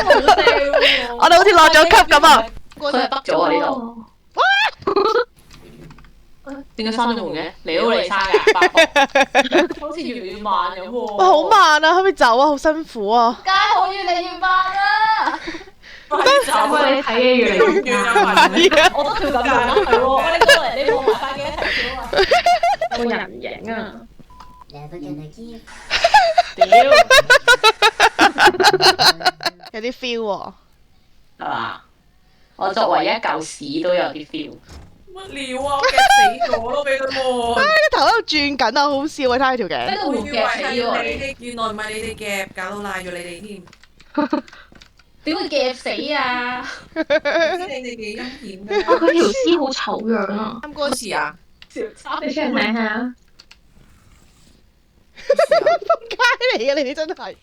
好正喎！我哋好似落咗級咁啊！佢係北咗啊呢度。點解閂咗門嘅？你都嚟閂㗎，八婆。好似越嚟越慢咁喎。哇，好慢啊，可唔可以走啊？好辛苦啊！街好越嚟越慢啦。快啲走啊！你睇嘅越嚟越慢，係啊，我都跳緊舞啦，係喎。喂，你過嚟，你望埋塊鏡一齊跳啊！個人影啊！屌，有啲 feel 喎。係嘛？我作為一嚿屎都有啲 feel。乜料啊！我夾死咗咯，俾佢喎。個頭喺度轉緊啊，好笑啊！睇下條頸。喺度活我以為係夾死喎你。你哋，原來唔係你哋夾，搞到賴咗你哋添。點會夾死啊？唔知你哋幾陰險㗎？佢條絲好醜樣啊！啱嗰時啊，小差你出嚟睇下。仆街嚟嘅，你哋真係。